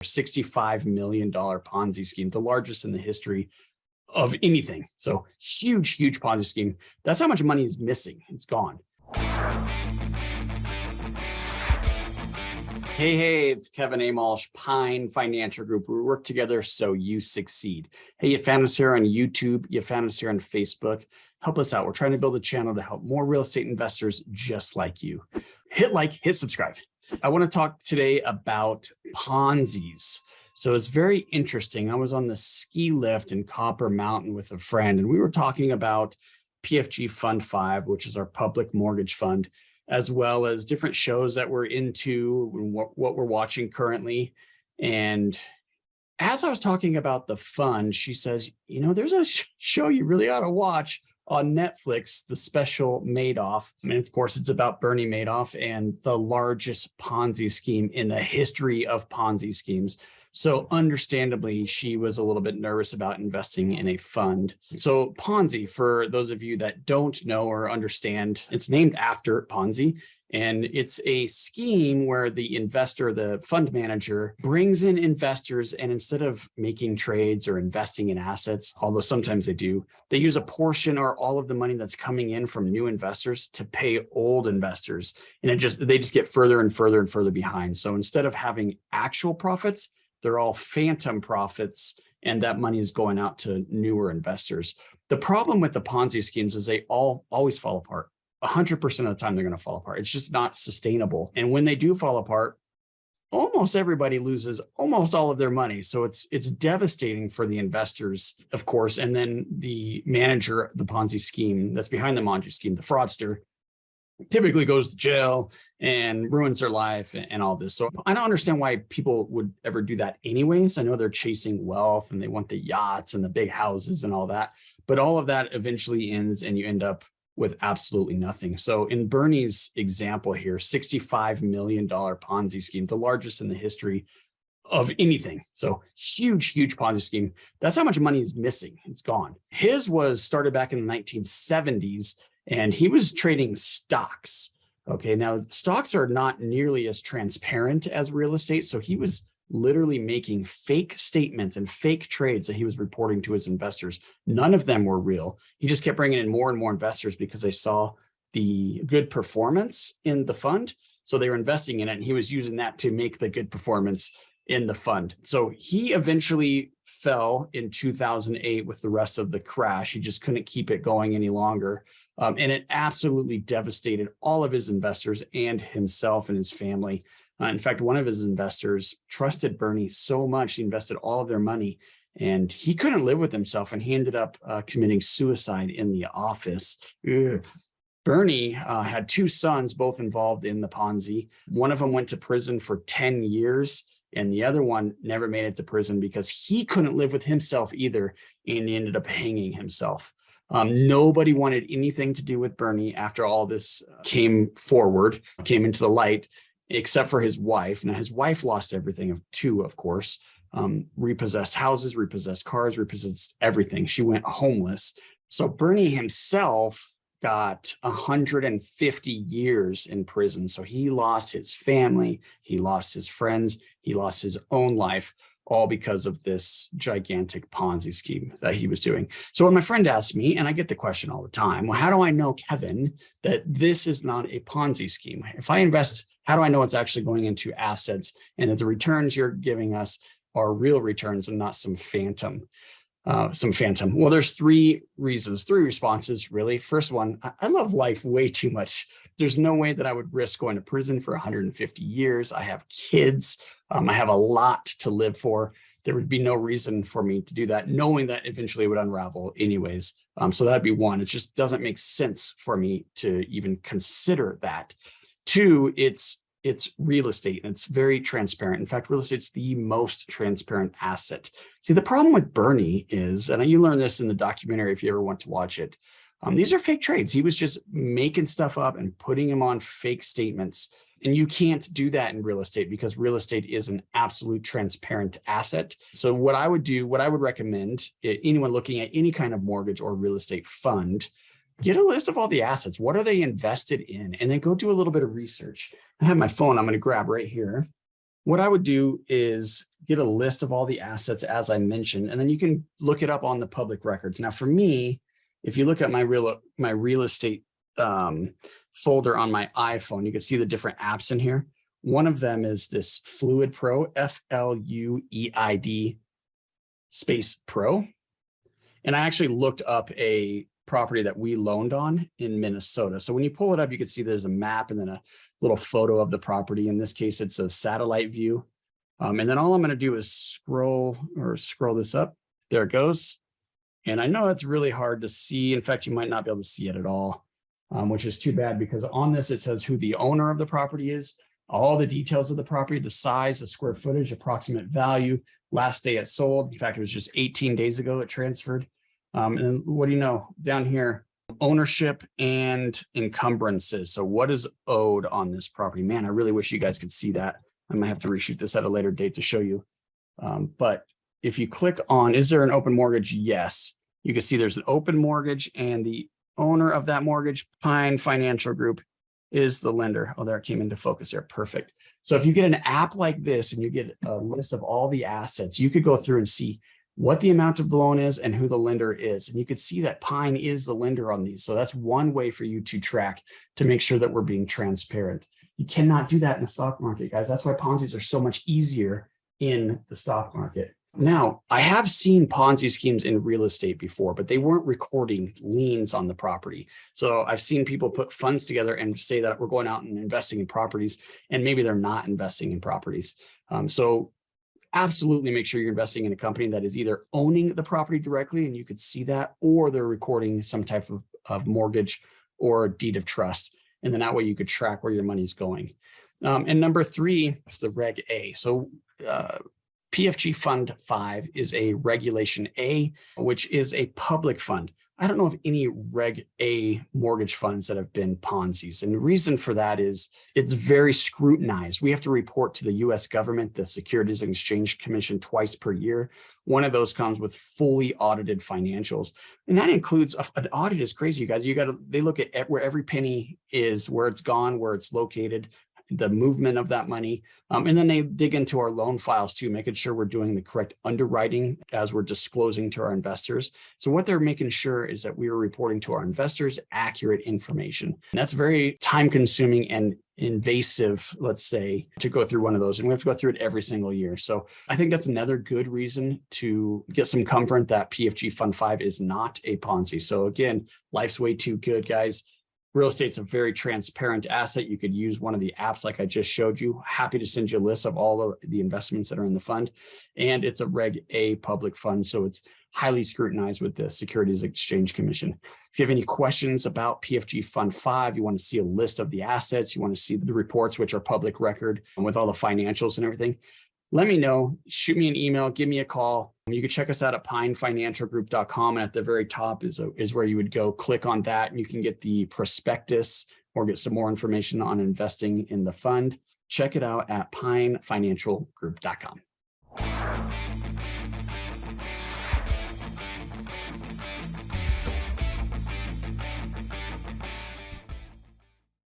$65 million Ponzi scheme, the largest in the history of anything. So huge, huge Ponzi scheme. That's how much money is missing. It's gone. Hey, it's Kevin Amalsh, Pine Financial Group. We work together so you succeed. Hey, you found us here on YouTube. You found us here on Facebook. Help us out. We're trying to build a channel to help more real estate investors just like you. Hit like, hit subscribe. I want to talk today about Ponzi's. So it's very interesting. I was on the ski lift in Copper Mountain with a friend, and we were talking about PFG Fund 5, which is our public mortgage fund, as well as different shows that we're into and what we're watching currently. And as I was talking about the fund, she says, there's a show you really ought to watch on Netflix, The Special Madoff. And of course, it's about Bernie Madoff and the largest Ponzi scheme in the history of Ponzi schemes. So understandably, she was a little bit nervous about investing in a fund. So Ponzi, for those of you that don't know or understand, it's named after Ponzi. And it's a scheme where the investor, the fund manager, brings in investors, and instead of making trades or investing in assets, although sometimes they do, they use a portion or all of the money that's coming in from new investors to pay old investors. And they just get further and further and further behind. So instead of having actual profits, they're all phantom profits, and that money is going out to newer investors. The problem with the Ponzi schemes is they always fall apart. 100% of the time, they're going to fall apart. It's just not sustainable. And when they do fall apart, almost everybody loses almost all of their money. So it's devastating for the investors, of course. And then the manager, the Ponzi scheme that's behind the Ponzi scheme, the fraudster, typically goes to jail and ruins their life and all this. So I don't understand why people would ever do that anyways. I know they're chasing wealth and they want the yachts and the big houses and all that, but all of that eventually ends and you end up with absolutely nothing. So in Bernie's example here, $65 million Ponzi scheme, the largest in the history of anything. So huge, huge Ponzi scheme. That's how much money is missing. It's gone. His was started back in the 1970s, and he was trading stocks. Okay, now stocks are not nearly as transparent as real estate. So he was literally making fake statements and fake trades that he was reporting to his investors. None of them were real. He just kept bringing in more and more investors because they saw the good performance in the fund. So they were investing in it, and he was using that to make the good performance in the fund. So he eventually fell in 2008 with the rest of the crash. He just couldn't keep it going any longer. And it absolutely devastated all of his investors and himself and his family. In fact, one of his investors trusted Bernie so much, he invested all of their money, and he couldn't live with himself, and he ended up committing suicide in the office. Ugh. Bernie had two sons, both involved in the Ponzi. One of them went to prison for 10 years, and the other one never made it to prison because he couldn't live with himself either, and he ended up hanging himself. Nobody wanted anything to do with Bernie after all this came into the light, except for his wife. Now, his wife lost everything too, of course. Repossessed houses, repossessed cars, repossessed everything. She went homeless. So Bernie himself got 150 years in prison. So he lost his family, he lost his friends, he lost his own life, all because of this gigantic Ponzi scheme that he was doing. So when my friend asked me, and I get the question all the time, well, how do I know, Kevin, that this is not a Ponzi scheme? If I invest, how do I know it's actually going into assets and that the returns you're giving us are real returns and not some phantom? Well, there's three responses, really. First one, I love life way too much. There's no way that I would risk going to prison for 150 years. I have kids. I have a lot to live for. There would be no reason for me to do that, knowing that eventually it would unravel anyways. So that'd be one. It just doesn't make sense for me to even consider that. Two, it's real estate, and it's very transparent. In fact, real estate's the most transparent asset. See, the problem with Bernie is, and you learn this in the documentary if you ever want to watch it, these are fake trades. He was just making stuff up and putting them on fake statements. And you can't do that in real estate because real estate is an absolute transparent asset. So what I would recommend anyone looking at any kind of mortgage or real estate fund, get a list of all the assets. What are they invested in? And then go do a little bit of research. I have my phone I'm going to grab right here. What I would do is get a list of all the assets as I mentioned, and then you can look it up on the public records. Now, for me, if you look at my real estate folder on my iPhone, you can see the different apps in here. One of them is this Fluid Pro, FLUEID space Pro. And I actually looked up a property that we loaned on in Minnesota. So when you pull it up, you can see there's a map and then a little photo of the property. In this case, it's a satellite view. And then all I'm going to do is scroll this up. There it goes. And I know it's really hard to see. In fact, you might not be able to see it at all, which is too bad, because on this, it says who the owner of the property is, all the details of the property, the size, the square footage, approximate value, last day it sold. In fact, it was just 18 days ago it transferred. And then what do you know? Down here, ownership and encumbrances. So what is owed on this property? Man, I really wish you guys could see that. I might have to reshoot this at a later date to show you. But if you click on, is there an open mortgage? Yes. You can see there's an open mortgage, and the owner of that mortgage, Pine Financial Group, is the lender. Oh, there it came into focus there. Perfect. So if you get an app like this and you get a list of all the assets, you could go through and see what the amount of the loan is and who the lender is. And you could see that Pine is the lender on these. So that's one way for you to track to make sure that we're being transparent. You cannot do that in the stock market, guys. That's why Ponzi's are so much easier in the stock market. Now, I have seen Ponzi schemes in real estate before, but they weren't recording liens on the property. So I've seen people put funds together and say that we're going out and investing in properties, and maybe they're not investing in properties. So absolutely make sure you're investing in a company that is either owning the property directly, and you could see that, or they're recording some type of mortgage or deed of trust. And then that way you could track where your money's going. And number 3 is the Reg A. So PFG Fund 5 is a Regulation A, which is a public fund. I don't know of any Reg A mortgage funds that have been Ponzi's. And the reason for that is it's very scrutinized. We have to report to the US government, the Securities and Exchange Commission, twice per year. One of those comes with fully audited financials. And that includes, an audit is crazy, you guys. They look at where every penny is, where it's gone, where it's located, the movement of that money. And then they dig into our loan files too, making sure we're doing the correct underwriting as we're disclosing to our investors. So what they're making sure is that we are reporting to our investors accurate information. And that's very time consuming and invasive, let's say, to go through one of those. And we have to go through it every single year. So I think that's another good reason to get some comfort that PFG Fund 5 is not a Ponzi. So again, life's way too good, guys. Real estate's a very transparent asset. You could use one of the apps like I just showed you. Happy to send you a list of all of the investments that are in the fund. And it's a Reg A public fund, so it's highly scrutinized with the Securities Exchange Commission. If you have any questions about PFG Fund 5, you want to see a list of the assets, you want to see the reports, which are public record, and with all the financials and everything, let me know. Shoot me an email, give me a call. You can check us out at pinefinancialgroup.com. And at the very top is where you would go. Click on that and you can get the prospectus or get some more information on investing in the fund. Check it out at pinefinancialgroup.com.